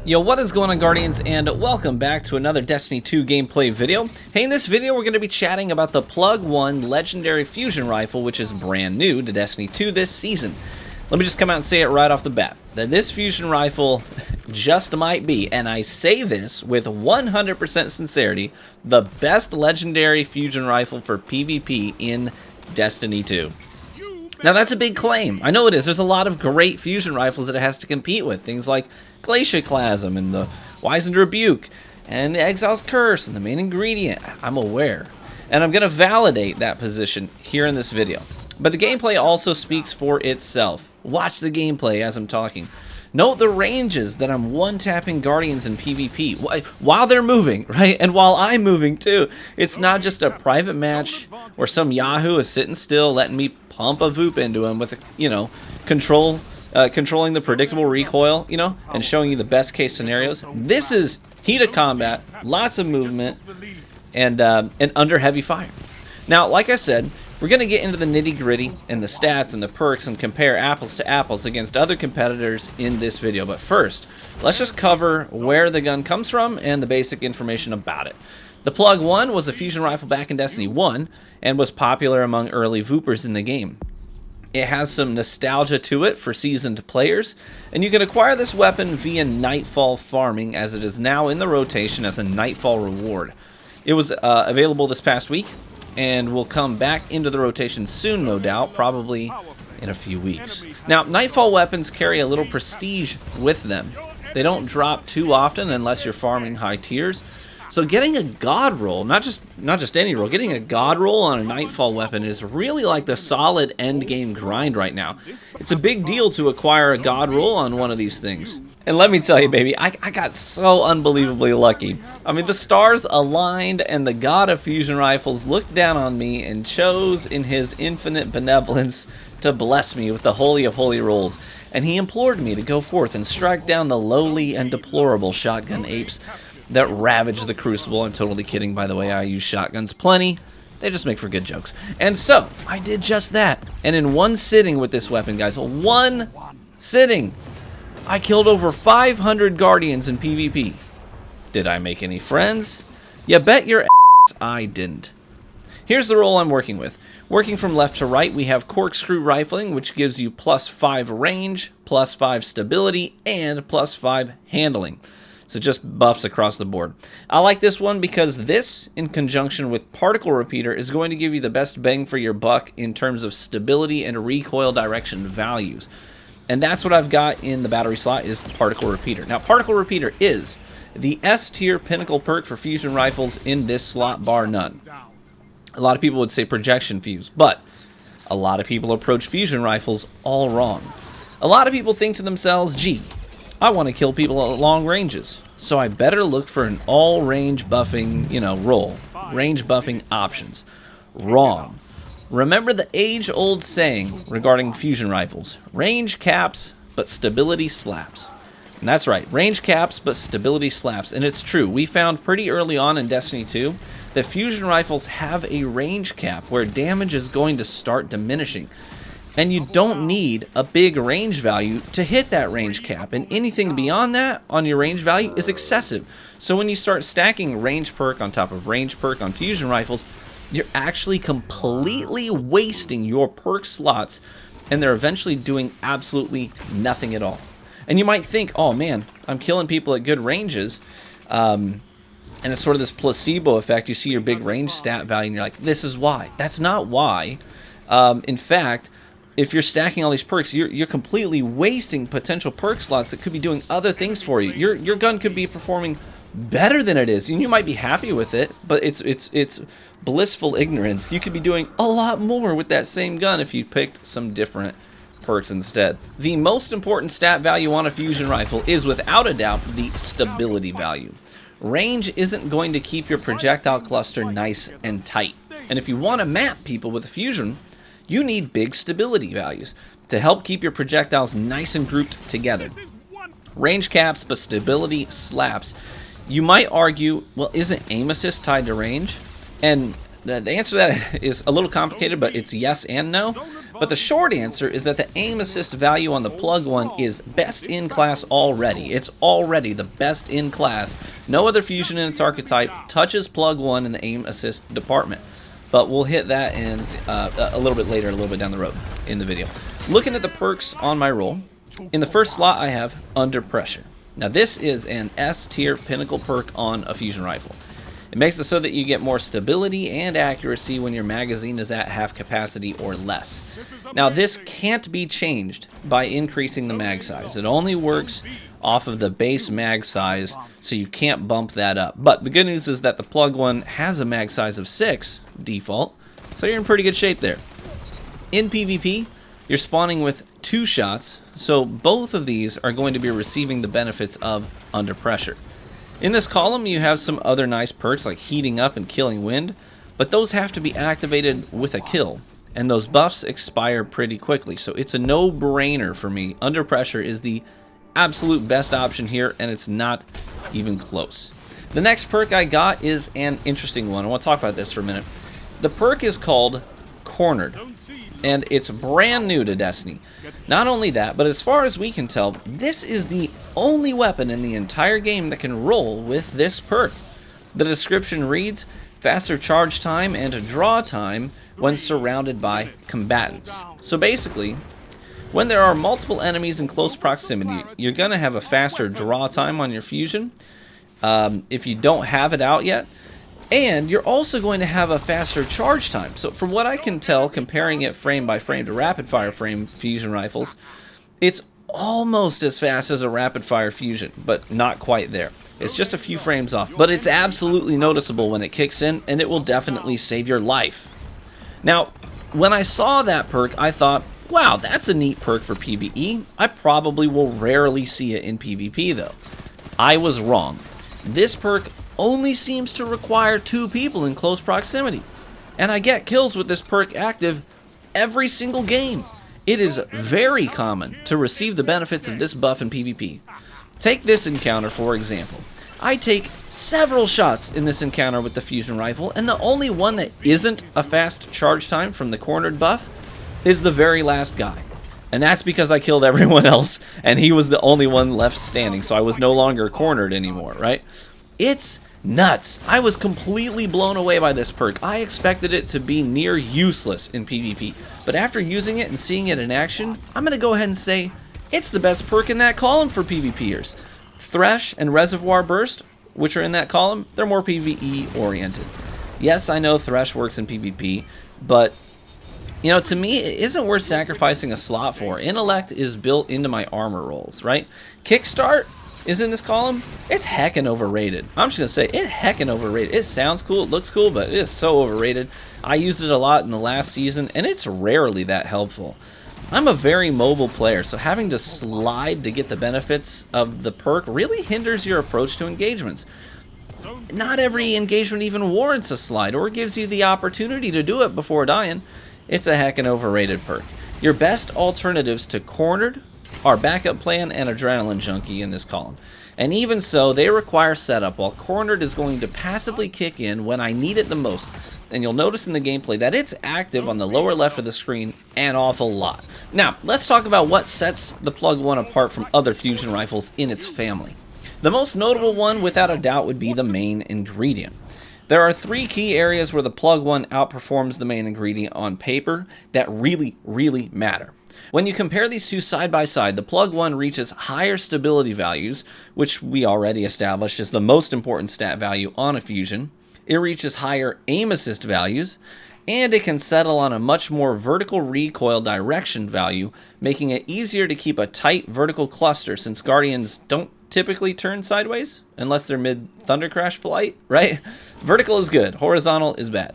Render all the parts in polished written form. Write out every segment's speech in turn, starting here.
Yo, what is going on, Guardians, and welcome back to another Destiny 2 gameplay video. Hey, in this video we're going to be chatting about the Plug 1 Legendary Fusion Rifle, which is brand new to Destiny 2 this season. Let me just come out and say it right off the bat, that this Fusion Rifle just might be, and I say this with 100% sincerity, the best Legendary Fusion Rifle for PvP in Destiny 2. Now that's a big claim. I know it is. There's a lot of great fusion rifles that it has to compete with. Things like Glacioclasm and the Wizened Rebuke and the Exile's Curse and the Main Ingredient. I'm aware. And I'm going to validate that position here in this video. But the gameplay also speaks for itself. Watch the gameplay as I'm talking. Note the ranges that I'm one-tapping Guardians in PvP while they're moving, right? And while I'm moving too. It's not just a private match where some Yahoo is sitting still letting me pump a VOOP into him with, controlling the predictable recoil, and showing you the best case scenarios. This is heat of combat, lots of movement, and under heavy fire. Now, like I said, we're going to get into the nitty-gritty and the stats and the perks and compare apples to apples against other competitors in this video. But first, let's just cover where the gun comes from and the basic information about it. The Plug 1 was a fusion rifle back in Destiny 1 and was popular among early VOOPers in the game. It has some nostalgia to it for seasoned players, and you can acquire this weapon via Nightfall farming, as it is now in the rotation as a Nightfall reward. It was available this past week, and will come back into the rotation soon, no doubt, probably in a few weeks. Now, Nightfall weapons carry a little prestige with them. They don't drop too often unless you're farming high tiers. So getting a God roll, not just any roll, getting a God roll on a Nightfall weapon is really like the solid end game grind right now. It's a big deal to acquire a God roll on one of these things. And let me tell you, baby, I got so unbelievably lucky. I mean, the stars aligned and the God of Fusion Rifles looked down on me and chose in his infinite benevolence to bless me with the holy of holy rolls. And he implored me to go forth and strike down the lowly and deplorable shotgun apes that ravage the Crucible. I'm totally kidding, by the way. I use shotguns plenty. They just make for good jokes. And so, I did just that. And in one sitting with this weapon, guys, one sitting, I killed over 500 Guardians in PvP. Did I make any friends? You bet your ass I didn't. Here's the roll I'm working with. Working from left to right, we have Corkscrew Rifling, which gives you +5 range, +5 stability, and +5 handling. So just buffs across the board. I like this one because this, in conjunction with Particle Repeater, is going to give you the best bang for your buck in terms of stability and recoil direction values. And that's what I've got in the battery slot, is Particle Repeater. Now, Particle Repeater is the S-tier pinnacle perk for fusion rifles in this slot, bar none. A lot of people would say Projection Fuse, but a lot of people approach fusion rifles all wrong. A lot of people think to themselves, gee, I want to kill people at long ranges, so I better look for an all-range buffing, roll. Range buffing options. Wrong. Remember the age-old saying regarding fusion rifles. Range caps, but stability slaps. And that's right, range caps, but stability slaps. And it's true, we found pretty early on in Destiny 2 that fusion rifles have a range cap where damage is going to start diminishing. And you don't need a big range value to hit that range cap. And anything beyond that on your range value is excessive. So when you start stacking range perk on top of range perk on fusion rifles, you're actually completely wasting your perk slots, and they're eventually doing absolutely nothing at all. And you might think, oh man, I'm killing people at good ranges, and it's sort of this placebo effect. You see your big range stat value, and you're like, this is why. That's not why. In fact, if you're stacking all these perks, you're completely wasting potential perk slots that could be doing other things for you. Your gun could be performing better than it is, and you might be happy with it, but it's blissful ignorance. You could be doing a lot more with that same gun if you picked some different perks instead. The most important stat value on a fusion rifle is without a doubt the stability value. Range isn't going to keep your projectile cluster nice and tight, and if you want to map people with a fusion, you need big stability values to help keep your projectiles nice and grouped together. Range caps, but stability slaps. You might argue, well, isn't aim assist tied to range? And the answer to that is a little complicated, but it's yes and no. But the short answer is that the aim assist value on the Plug One is best in class already. It's already the best in class. No other fusion in its archetype touches Plug One in the aim assist department. But we'll hit that in a little bit later, a little bit down the road in the video. Looking at the perks on my roll, in the first slot I have Under Pressure. Now this is an S tier pinnacle perk on a fusion rifle. It makes it so that you get more stability and accuracy when your magazine is at half capacity or less. Now this can't be changed by increasing the mag size. It only works off of the base mag size, so you can't bump that up. But the good news is that the Plug One has a mag size of 6 default, so you're in pretty good shape there. In PvP, you're spawning with 2 shots, so both of these are going to be receiving the benefits of Under Pressure. In this column, you have some other nice perks like Heating Up and Killing Wind, but those have to be activated with a kill, and those buffs expire pretty quickly, so it's a no-brainer for me. Under Pressure is the absolute best option here, and it's not even close. The next perk I got is an interesting one. I want to talk about this for a minute. The perk is called Cornered, and it's brand new to Destiny. Not only that, but as far as we can tell, this is the only weapon in the entire game that can roll with this perk. The description reads, faster charge time and draw time when surrounded by combatants. So basically, when there are multiple enemies in close proximity, you're going to have a faster draw time on your fusion if you don't have it out yet. And you're also going to have a faster charge time. So from what I can tell, comparing it frame by frame to rapid fire frame fusion rifles, it's almost as fast as a rapid fire fusion, but not quite there. It's just a few frames off, but it's absolutely noticeable when it kicks in, and it will definitely save your life. Now, when I saw that perk, I thought, wow, that's a neat perk for PvE. I probably will rarely see it in PvP though. I was wrong. This perk only seems to require 2 people in close proximity, and I get kills with this perk active every single game. It is very common to receive the benefits of this buff in PvP. Take this encounter for example. I take several shots in this encounter with the fusion rifle, and the only one that isn't a fast charge time from the cornered buff is the very last guy. And that's because I killed everyone else, and he was the only one left standing, so I was no longer cornered anymore, right? It's nuts. I was completely blown away by this perk. I expected it to be near useless in PvP, but after using it and seeing it in action, I'm going to go ahead and say it's the best perk in that column for PvPers. Thresh and Reservoir Burst, which are in that column, they're more PvE oriented. Yes, I know Thresh works in PvP, but you know, to me, it isn't worth sacrificing a slot for. Intellect is built into my armor rolls, right? Kickstart is in this column. It's heckin' overrated. I'm just gonna say it heckin' overrated. It sounds cool, it looks cool, but it is so overrated. I used it a lot in the last season, and it's rarely that helpful. I'm a very mobile player, so having to slide to get the benefits of the perk really hinders your approach to engagements. Not every engagement even warrants a slide or gives you the opportunity to do it before dying. It's a heckin' overrated perk. Your best alternatives to Cornered are Backup Plan and Adrenaline Junkie in this column. And even so, they require setup, while Cornered is going to passively kick in when I need it the most. And you'll notice in the gameplay that it's active on the lower left of the screen an awful lot. Now, let's talk about what sets the Plug One apart from other fusion rifles in its family. The most notable one, without a doubt, would be the main ingredient. There are 3 key areas where the Plug One outperforms the main ingredient on paper that really, really matter. When you compare these two side by side, the Plug One reaches higher stability values, which we already established is the most important stat value on a fusion. It reaches higher aim assist values, and it can settle on a much more vertical recoil direction value, making it easier to keep a tight vertical cluster since Guardians don't typically turn sideways unless they're mid Thunder Crash flight, right? Vertical is good, horizontal is bad.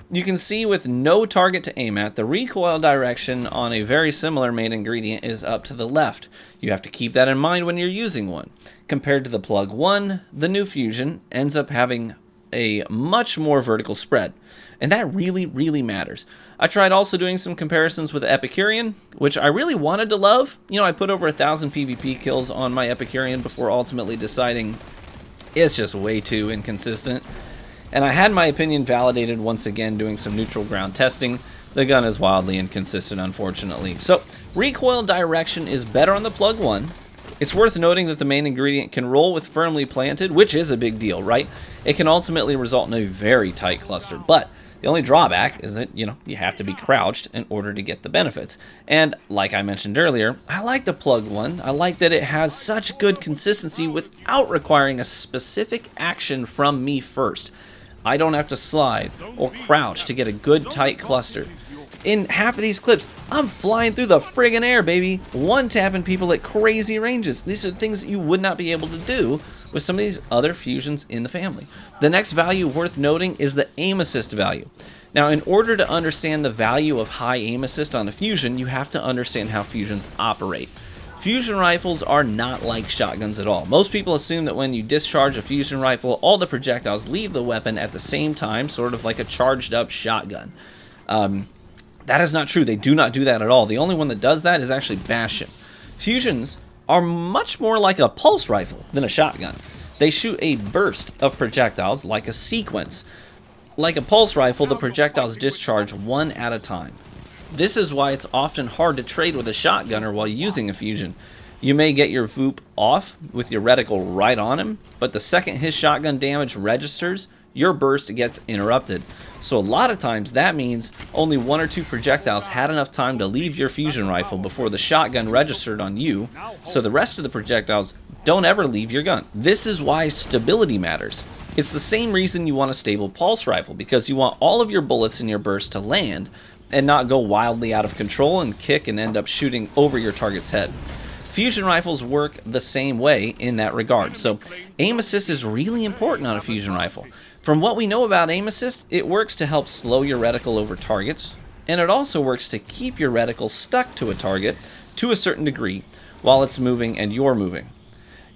You can see with no target to aim at, the recoil direction on a very similar main ingredient is up to the left. You have to keep that in mind when you're using one. Compared to the Plug One, the new fusion ends up having a much more vertical spread. And that really, really matters. I tried also doing some comparisons with Epicurean, which I really wanted to love. You know, I put over 1,000 PvP kills on my Epicurean before ultimately deciding it's just way too inconsistent. And I had my opinion validated once again doing some neutral ground testing. the gun is wildly inconsistent, unfortunately. So, recoil direction is better on the Plug 1. It's worth noting that the main ingredient can roll with firmly planted, which is a big deal, right? It can ultimately result in a very tight cluster, but the only drawback is that, you have to be crouched in order to get the benefits. And like I mentioned earlier, I like the Plug 1. I like that it has such good consistency without requiring a specific action from me first. I don't have to slide or crouch to get a good tight cluster. In half of these clips, I'm flying through the friggin' air, baby, one-tapping people at crazy ranges. These are things that you would not be able to do with some of these other fusions in the family. The next value worth noting is the aim assist value. Now, in order to understand the value of high aim assist on a fusion, you have to understand how fusions operate. Fusion rifles are not like shotguns at all. Most people assume that when you discharge a fusion rifle, all the projectiles leave the weapon at the same time, sort of like a charged up shotgun. That is not true. They do not do that at all. The only one that does that is actually Bastion. Fusions are much more like a pulse rifle than a shotgun. They shoot a burst of projectiles like a sequence. Like a pulse rifle, the projectiles discharge one at a time. This is why it's often hard to trade with a shotgunner while using a fusion. You may get your VOOP off with your reticle right on him, but the second his shotgun damage registers, your burst gets interrupted. So a lot of times that means only one or two projectiles had enough time to leave your fusion rifle before the shotgun registered on you, so the rest of the projectiles don't ever leave your gun. This is why stability matters. It's the same reason you want a stable pulse rifle, because you want all of your bullets in your burst to land and not go wildly out of control and kick and end up shooting over your target's head. Fusion rifles work the same way in that regard, so aim assist is really important on a fusion rifle. From what we know about aim assist, it works to help slow your reticle over targets, and it also works to keep your reticle stuck to a target to a certain degree while it's moving and you're moving.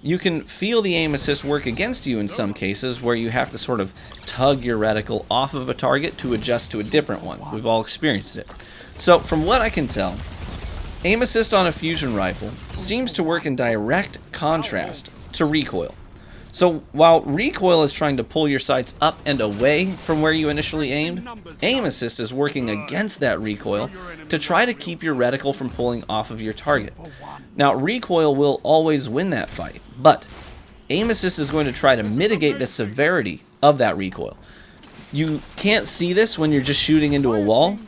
You can feel the aim assist work against you in some cases where you have to sort of tug your reticle off of a target to adjust to a different one. We've all experienced it. So from what I can tell, aim assist on a fusion rifle seems to work in direct contrast to recoil. So while recoil is trying to pull your sights up and away from where you initially aimed, aim assist is working against that recoil to try to keep your reticle from pulling off of your target. Now, recoil will always win that fight, but aim assist is going to try to mitigate the severity of that recoil. You can't see this when you're just shooting into a wall,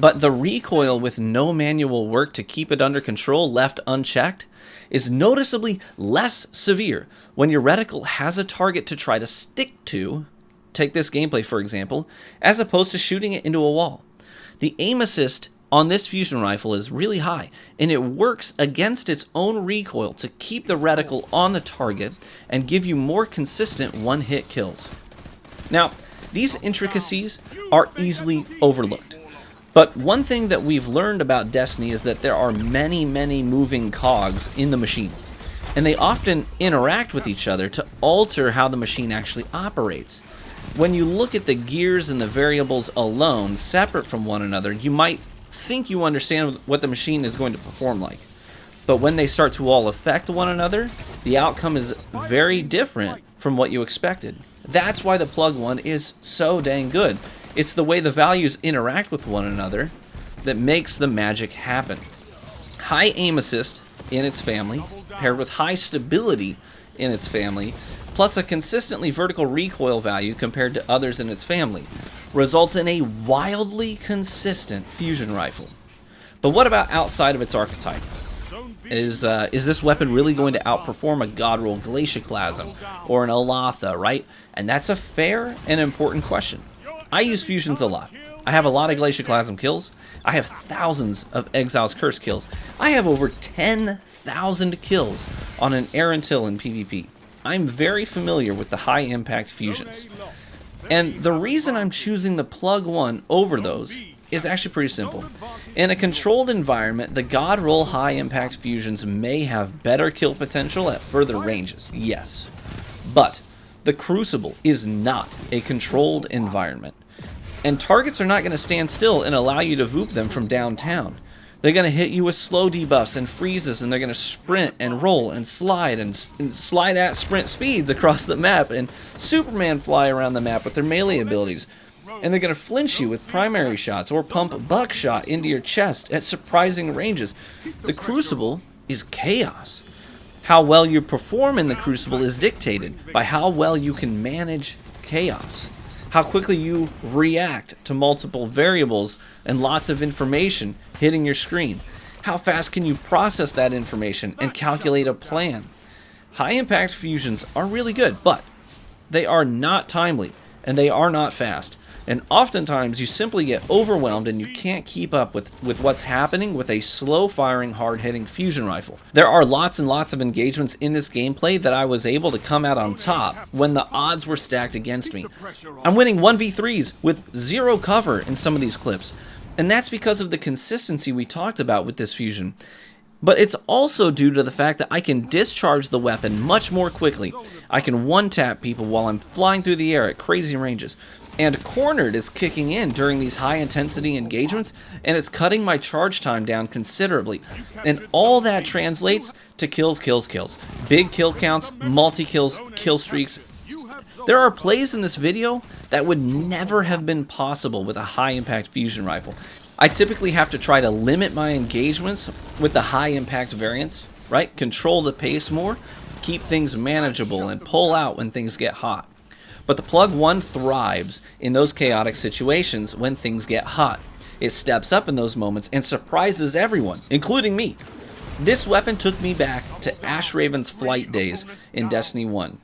but the recoil with no manual work to keep it under control left unchecked is noticeably less severe when your reticle has a target to try to stick to, take this gameplay for example, as opposed to shooting it into a wall. The aim assist on this fusion rifle is really high, and it works against its own recoil to keep the reticle on the target and give you more consistent one-hit kills. Now, these intricacies are easily overlooked. But one thing that we've learned about Destiny is that there are many, many moving cogs in the machine, and they often interact with each other to alter how the machine actually operates. When you look at the gears and the variables alone, separate from one another, you might think you understand what the machine is going to perform like. But when they start to all affect one another, the outcome is very different from what you expected. That's why the Plug 1 is so dang good. It's the way the values interact with one another that makes the magic happen. High aim assist in its family, paired with high stability in its family, plus a consistently vertical recoil value compared to others in its family, results in a wildly consistent fusion rifle. But what about outside of its archetype? Is this weapon really going to outperform a Godroll Glacioclasm or an Alatha, right? And that's a fair and important question. I use fusions a lot. I have a lot of Glacioclasm kills. I have thousands of Exile's Curse kills. I have over 10,000 kills on an Erentil in PvP. I'm very familiar with the high impact fusions. And the reason I'm choosing the Plug 1 over those is actually pretty simple. In a controlled environment, the Godroll high impact fusions may have better kill potential at further ranges, yes. But the Crucible is not a controlled environment. And targets are not going to stand still and allow you to VOOP them from downtown. They're going to hit you with slow debuffs and freezes, and they're going to sprint and roll and slide at sprint speeds across the map and Superman fly around the map with their melee abilities. and they're going to flinch you with primary shots or pump buckshot into your chest at surprising ranges. The Crucible is chaos. How well you perform in the Crucible is dictated by how well you can manage chaos. How quickly you react to multiple variables and lots of information hitting your screen. How fast can you process that information and calculate a plan? High impact fusions are really good, but they are not timely and they are not fast. And oftentimes you simply get overwhelmed and you can't keep up with what's happening with a slow-firing, hard-hitting fusion rifle. There are lots and lots of engagements in this gameplay that I was able to come out on top when the odds were stacked against me. I'm winning 1v3s with zero cover in some of these clips. And that's because of the consistency we talked about with this fusion. But it's also due to the fact that I can discharge the weapon much more quickly. I can one-tap people while I'm flying through the air at crazy ranges. And Cornered is kicking in during these high-intensity engagements, and it's cutting my charge time down considerably. And all that translates to kills, kills, kills. Big kill counts, multi-kills, kill streaks. There are plays in this video that would never have been possible with a high-impact fusion rifle. I typically have to try to limit my engagements with the high-impact variants, right? Control the pace more, keep things manageable, and pull out when things get hot. But the Plug 1 thrives in those chaotic situations when things get hot. It steps up in those moments and surprises everyone, including me. This weapon took me back to Ash Raven's flight days in Destiny 1.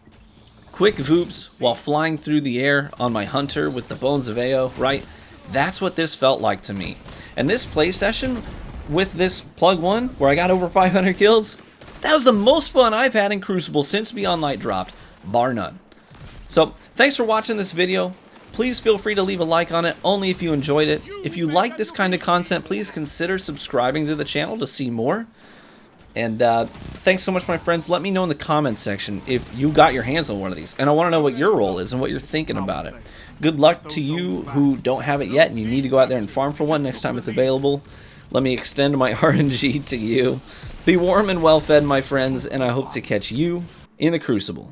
Quick voops while flying through the air on my Hunter with the Bones of Ao, right? That's what this felt like to me. And this play session with this Plug 1, where I got over 500 kills, that was the most fun I've had in Crucible since Beyond Light dropped, bar none. So, thanks for watching this video. Please feel free to leave a like on it, only if you enjoyed it. If you like this kind of content, please consider subscribing to the channel to see more. And thanks so much, my friends. Let me know in the comments section if you got your hands on one of these. And I want to know what your role is and what you're thinking about it. Good luck to you who don't have it yet and you need to go out there and farm for one next time it's available. Let me extend my RNG to you. Be warm and well fed, my friends, and I hope to catch you in the Crucible.